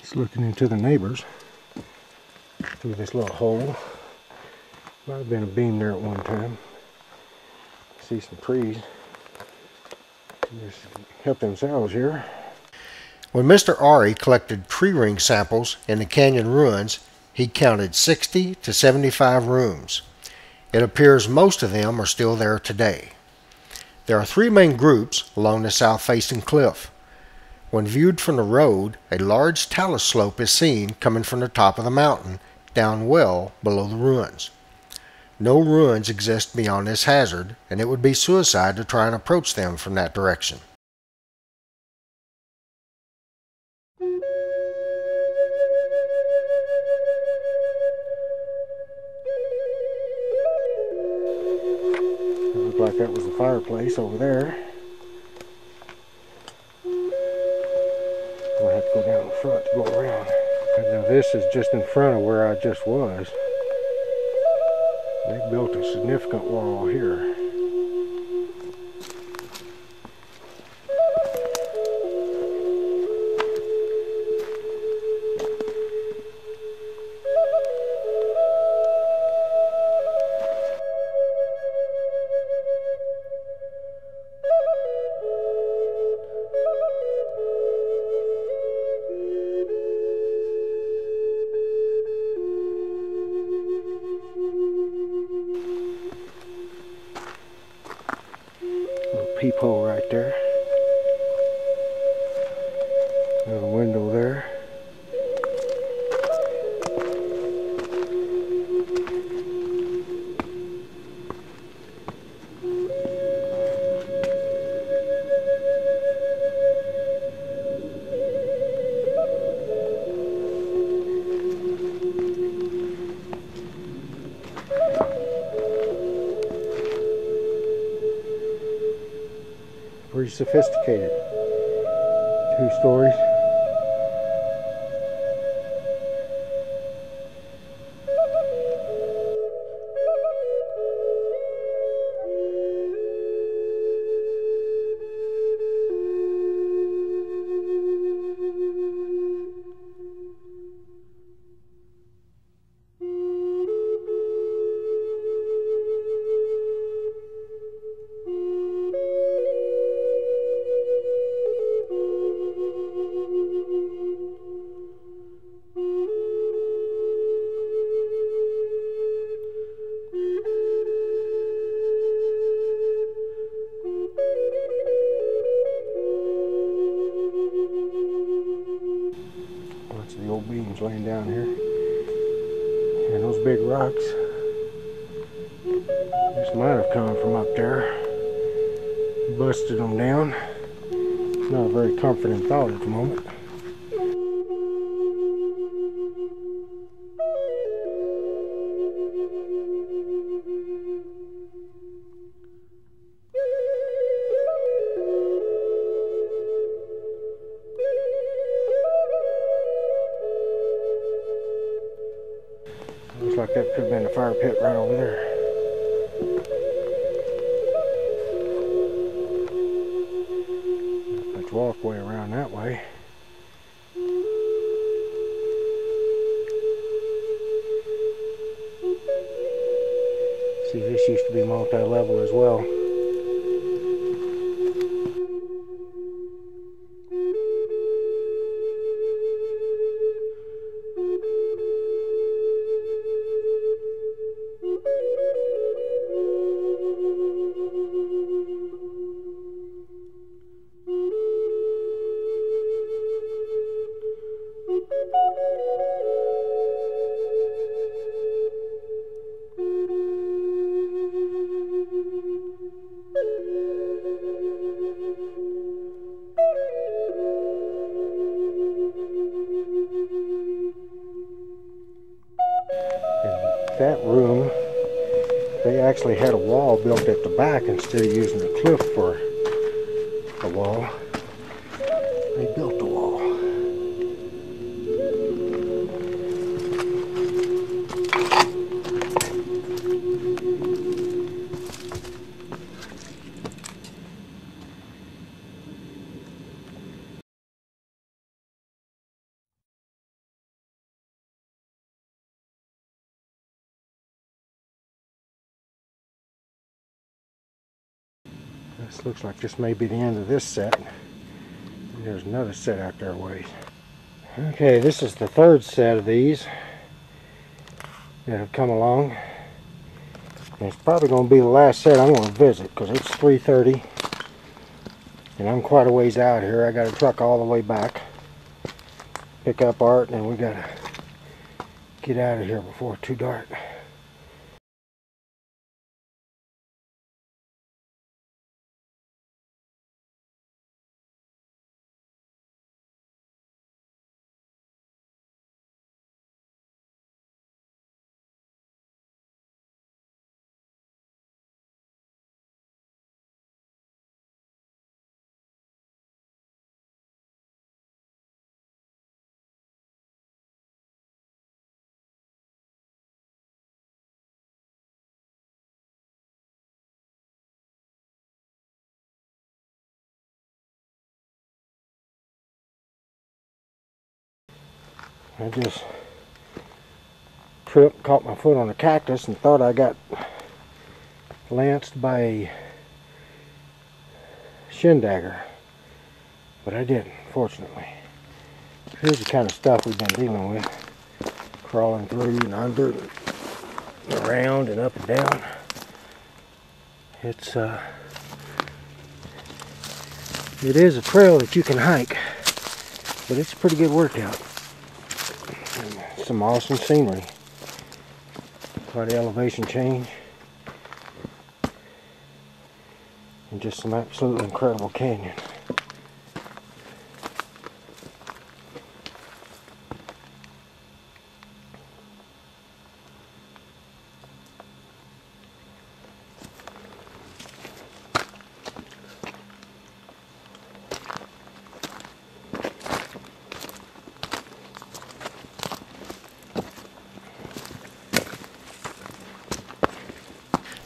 Just looking into the neighbors through this little hole. Might have been a beam there at one time. See some trees. Just help themselves here. When Mr. Ari collected tree ring samples in the canyon ruins, he counted 60 to 75 rooms. It appears most of them are still there today. There are three main groups along the south-facing cliff. When viewed from the road, a large talus slope is seen coming from the top of the mountain down well below the ruins. No ruins exist beyond this hazard, and it would be suicide to try and approach them from that direction. It looked like that was the fireplace over there. I'll have to go down in front to go around. Now this is just in front of where I just was. They built a significant wall here. Peephole right there. There's a window there. Pretty sophisticated. 2 stories. The old beams laying down here, and those big rocks. This might have come from up there, busted them down. It's not a very comforting thought at the moment. Looks like that could have been the fire pit right over there. Let's walkway around that way. See, this used to be multi-level as well. That room, they actually had a wall built at the back instead of using the cliff for a wall. They built the wall. This looks like this may be the end of this set. There's another set out there ways. Okay, this is the third set of these that have come along. And it's probably going to be the last set I'm going to visit because it's 3:30 and I'm quite a ways out here. I got to truck all the way back, pick up Art, and we got to get out of here before it's too dark. I just tripped, caught my foot on a cactus, and thought I got lanced by a shin dagger, but I didn't, fortunately. Here's the kind of stuff we've been dealing with, crawling through and under, and around and up and down. It is a trail that you can hike, but it's a pretty good workout. And some awesome scenery. Quite an elevation change. And just some absolutely incredible canyon.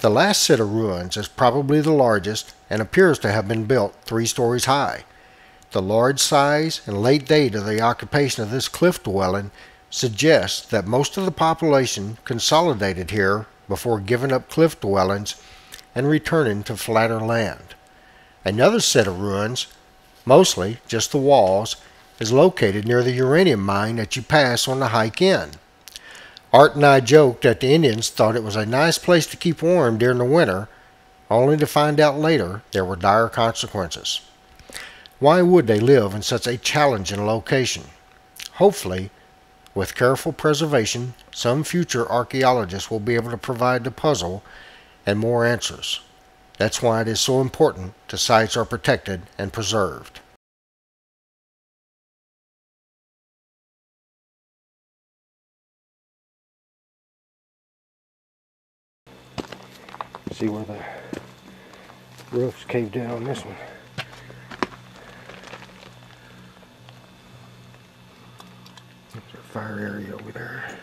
The last set of ruins is probably the largest and appears to have been built 3 stories high. The large size and late date of the occupation of this cliff dwelling suggests that most of the population consolidated here before giving up cliff dwellings and returning to flatter land. Another set of ruins, mostly just the walls, is located near the uranium mine that you pass on the hike in. Art and I joked that the Indians thought it was a nice place to keep warm during the winter, only to find out later there were dire consequences. Why would they live in such a challenging location? Hopefully, with careful preservation, some future archaeologists will be able to provide the puzzle and more answers. That's why it is so important the sites are protected and preserved. See where the roof's caved in on this one. There's our fire area over there.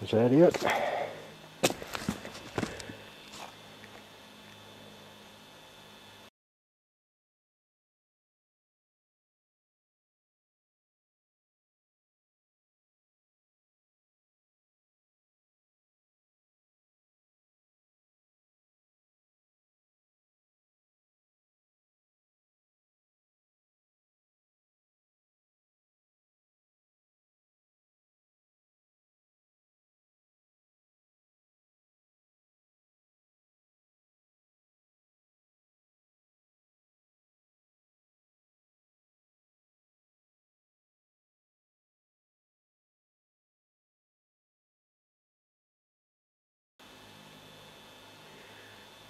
Is that it?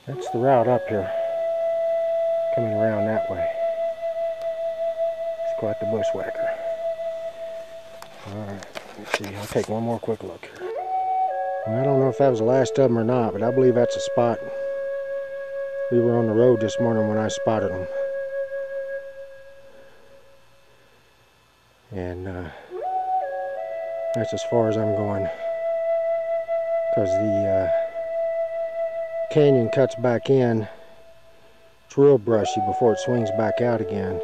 That's the route up here, coming around that way. It's quite the bushwhacker. Alright, let's see, I'll take one more quick look here. I don't know if that was the last of them or not, but I believe that's a spot. We were on the road this morning when I spotted them. And that's as far as I'm going. Because the canyon cuts back in. It's real brushy before it swings back out again.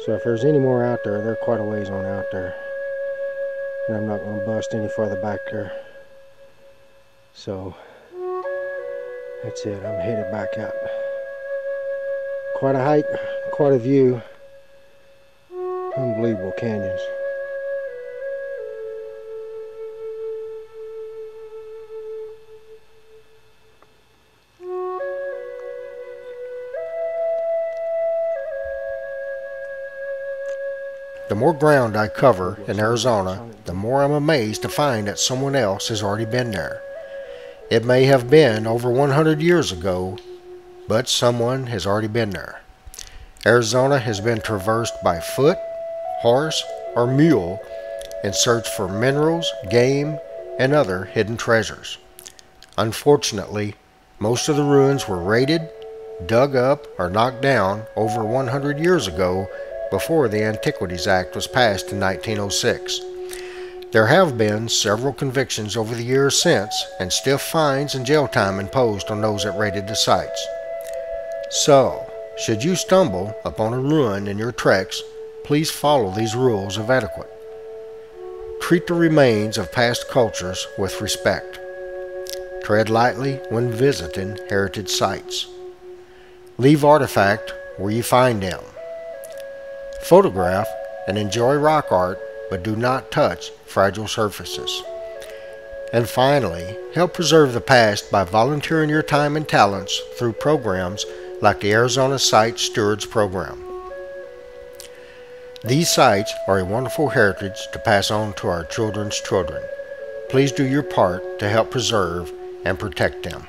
So if there's any more out there, they're quite a ways on out there. And I'm not going to bust any further back there. So that's it. I'm headed back up. Quite a hike, quite a view. Unbelievable canyons. The more ground I cover in Arizona, the more I'm amazed to find that someone else has already been there. It may have been over 100 years ago, but someone has already been there. Arizona has been traversed by foot, horse, or mule in search for minerals, game, and other hidden treasures. Unfortunately, most of the ruins were raided, dug up, or knocked down over 100 years ago before the Antiquities Act was passed in 1906. There have been several convictions over the years since, and stiff fines and jail time imposed on those that raided the sites. So, should you stumble upon a ruin in your treks, please follow these rules of etiquette. Treat the remains of past cultures with respect. Tread lightly when visiting heritage sites. Leave artifact where you find them. Photograph and enjoy rock art, but do not touch fragile surfaces. And finally, help preserve the past by volunteering your time and talents through programs like the Arizona Site Stewards Program. These sites are a wonderful heritage to pass on to our children's children. Please do your part to help preserve and protect them.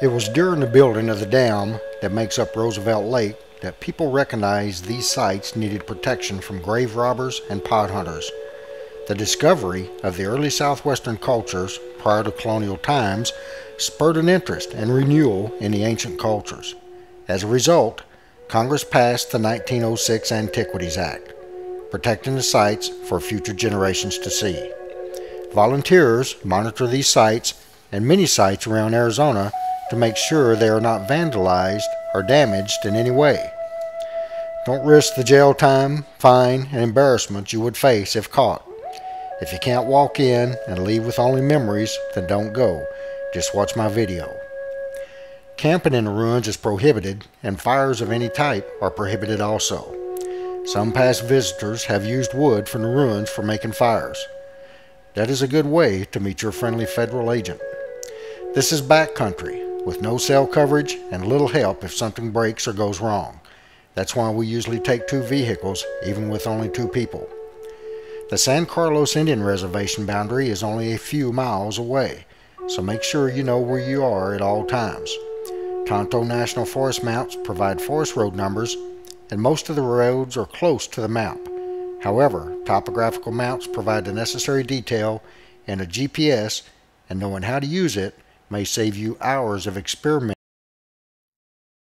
It was during the building of the dam that makes up Roosevelt Lake that people recognized these sites needed protection from grave robbers and pot hunters. The discovery of the early southwestern cultures prior to colonial times spurred an interest and renewal in the ancient cultures. As a result, Congress passed the 1906 Antiquities Act, protecting the sites for future generations to see. Volunteers monitor these sites and many sites around Arizona to make sure they are not vandalized or damaged in any way. Don't risk the jail time, fine, and embarrassment you would face if caught. If you can't walk in and leave with only memories, then don't go. Just watch my video. Camping in the ruins is prohibited, and fires of any type are prohibited also. Some past visitors have used wood from the ruins for making fires. That is a good way to meet your friendly federal agent. This is backcountry, with no cell coverage and little help if something breaks or goes wrong. That's why we usually take 2 vehicles, even with only 2 people. The San Carlos Indian Reservation boundary is only a few miles away, so make sure you know where you are at all times. Tonto National Forest maps provide forest road numbers, and most of the roads are close to the map. However, topographical maps provide the necessary detail, and a GPS, and knowing how to use it, may save you hours of experimenting